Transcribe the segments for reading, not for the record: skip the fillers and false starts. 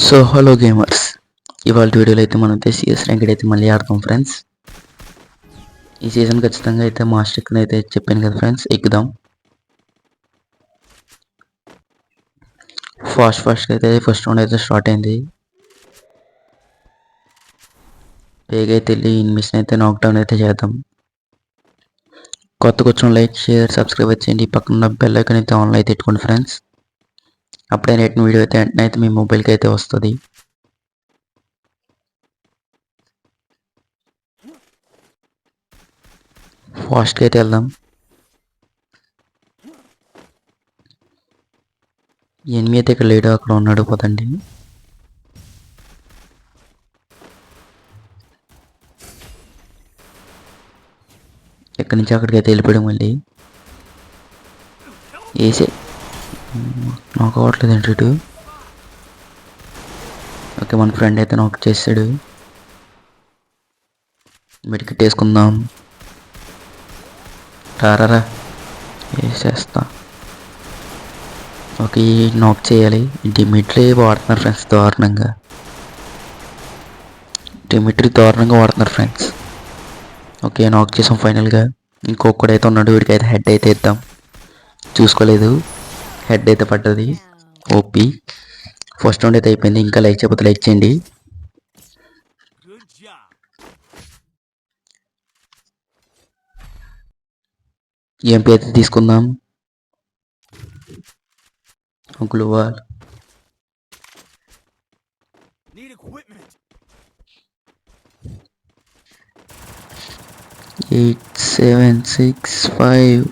So hello gamers, ఇవాళ వీడియోలో అయితే మనం అయితే సిఎస్ ర్యాంక్ అయితే మళ్ళీ ఆడతాం ఫ్రెండ్స్. ఈ సీజన్ ఖచ్చితంగా అయితే మాస్టర్ కింద అయితే చెప్పాను కదా ఫ్రెండ్స్, ఎక్కుదాం. ఫాస్ట్ అయితే ఫస్ట్ రౌండ్ అయితే స్టార్ట్ అయింది. బేగా అయితే వెళ్ళి ఇన్మిషన్ అయితే నాక్డౌన్ అయితే చేద్దాం. కొత్తగా వచ్చిన లైక్ షేర్ సబ్స్క్రైబ్ చేయండి. పక్కన బెల్ ఐకాన్ అయితే ఆన్లో అయితే పెట్టుకోండి ఫ్రెండ్స్. అప్పుడే నెట్ వీడియో అయితే వెంటనే అయితే మీ మొబైల్కి అయితే వస్తుంది. ఫాస్ట్గా అయితే వెళ్దాం. ఎనిమిది అయితే ఇక్కడ లేడు, అక్కడ ఉన్నాడు పోతండి. ఎక్కడి నుంచి అక్కడికి అయితే వెళ్ళిపోయాడు. మళ్ళీ వేసే నాకు అవ్వట్లేదు ఏంటి ఇటు. ఓకే, మన ఫ్రెండ్ అయితే నాకు చేసాడు. మెడికెట్ వేసుకుందాం. రారా వేసేస్తా. ఓకే, నాక్ చేయాలి. డిమిట్రీ వాడుతున్నారు ఫ్రెండ్స్ దారుణంగా. వాడుతున్నారు ఫ్రెండ్స్. ఓకే, నాక్ చేసాం ఫైనల్గా. ఇంకొకడైతే ఉన్నాడు, వీడికైతే హెడ్ అయితే ఇద్దాం. చూసుకోలేదు, హెడ్ అయితే పడ్డది. ఓపీ ఫస్ట్ రౌండ్ అయితే అయిపోయింది. ఇంకా లైక్ చేయకపోతే లైక్ చేయండి. ఎంపీ అయితే తీసుకుందాం. Gloo wall 8 7 6 5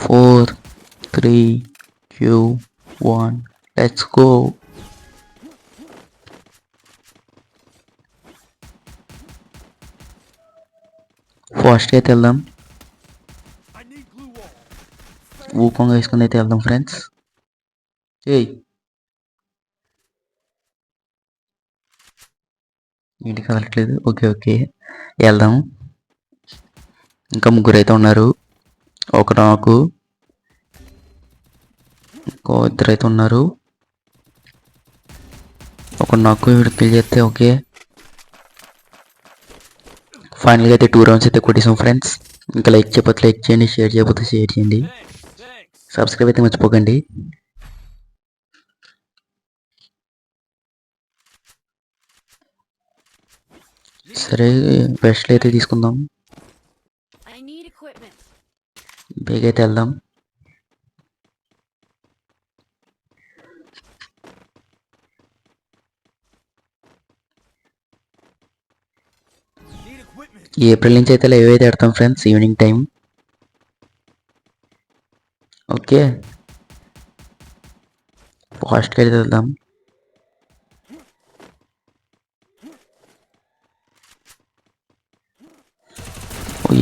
4 3 2 1 let's go. ఫాస్ట్ అయితే వెళ్దాం. ఊపంగా వేసుకుని అయితే వెళ్దాం ఫ్రెండ్స్. ఇంటికి కదలట్లేదు. ఓకే వెళ్దాం. ఇంకా ముగ్గురు అయితే ఉన్నారు. ఒక నాకు, ఇంకో ఇద్దరు అయితే ఉన్నారు. ఒక నాకు వీడు కిల్ చేస్తే ఓకే. ఫైనల్గా అయితే 2 రౌండ్స్ అయితే కొట్టేసాం ఫ్రెండ్స్. ఇంకా లైక్ చేయకపోతే లైక్ చేయండి, షేర్ చేయకపోతే షేర్ చేయండి, సబ్స్క్రైబ్ అయితే మర్చిపోకండి. సరే, బెస్ట్లు అయితే తీసుకుందాం. బేగా అయితే వెళ్దాం. ఏప్రిల్ నుంచి అయితే లైవ్ అయితే ఆడతాం ఫ్రెండ్స్, ఈవినింగ్ టైం. ఓకే, ఫాస్ట్గా అయితే వెళ్దాం.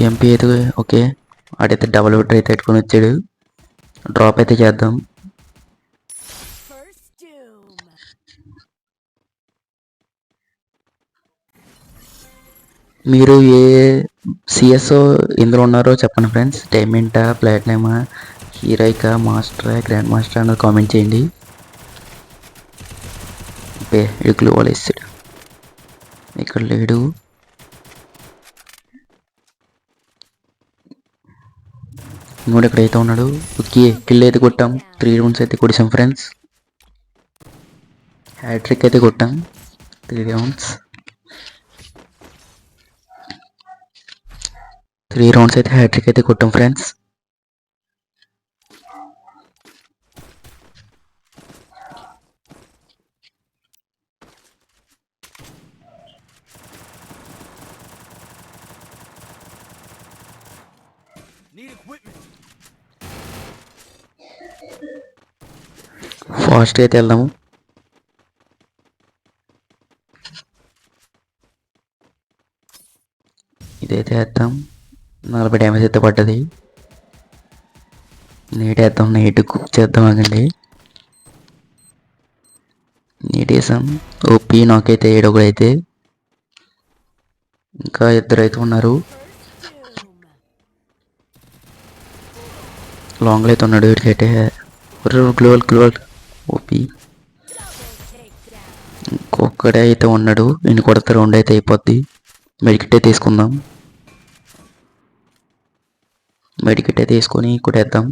ఎంపీ అయితే ఓకే, ఆడైతే డబల్ విటర్ అయితే పెట్టుకొని వచ్చాడు. డ్రాప్ అయితే చేద్దాం. మీరు ఏ సిఎస్ఓ ఇందులో ఉన్నారో చెప్పండి ఫ్రెండ్స్. డైమండా, ప్లాటినమా, హీరోయికా, మాస్టరా, గ్రాండ్ మాస్టర్ అన్నది కామెంట్ చేయండి. ఇడుకులు వాళ్ళు వేస్తాడు. ఇక్కడ లేడు. ఇంకోటి ఎక్కడైతే ఉన్నాడు. ఓకే, కిల్ అయితే కొట్టాం. 3 రౌండ్స్ అయితే కొట్టాం ఫ్రెండ్స్. హ్యాట్రిక్ అయితే కొట్టాం 3 రౌండ్స్. 3 రౌండ్స్ అయితే హ్యాట్రిక్ అయితే కొట్టాం ఫ్రెండ్స్. ఫాస్ట్ అయితే వెళ్దాము. ఇదైతే వేద్దాం. 40 డ్యామేజ్ అయితే పడ్డది. నీట్ వేద్దాం. నీట్ కుక్ చేద్దాం. ఆగండి, నీట్ వేసాం. ఓపీ నాకైతే 7 అయితే. ఇంకా ఇద్దరు అయితే ఉన్నారు. లాంగ్లో అయితే ఉన్నాడు. వీడికైతే గ్లోవల్ ఓపీ. ఒక్కడే అయితే ఉన్నాడు. నేను కొడితే 2 అయితే అయిపోద్ది. మెడికిట్ తీసుకుందాం. మెడికిట్ తీసుకొని కొట్టేద్దాం.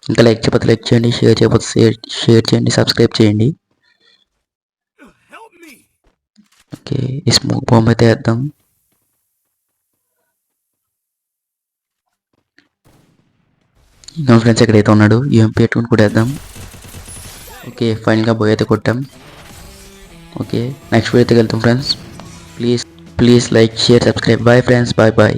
ఇంకా లైక్ చేయకపోతే లైక్ చేయండి, షేర్ చేయకపోతే షేర్ చేయండి, సబ్స్క్రైబ్ చేయండి. ఓకే, ఈ స్మోక్ బాంబ్ అయితే వేద్దాం. ఇంకా ఫ్రెండ్స్ ఎక్కడైతే ఉన్నాడు యూఎంపీ పెట్టుకుని కూడా వేద్దాం. ఓకే, ఫైనల్గా బాయ్ అయితే కొట్టాం. ఓకే, నెక్స్ట్ వీడియో అయితే వెళ్తాం friends. Please like share subscribe. Bye friends, bye.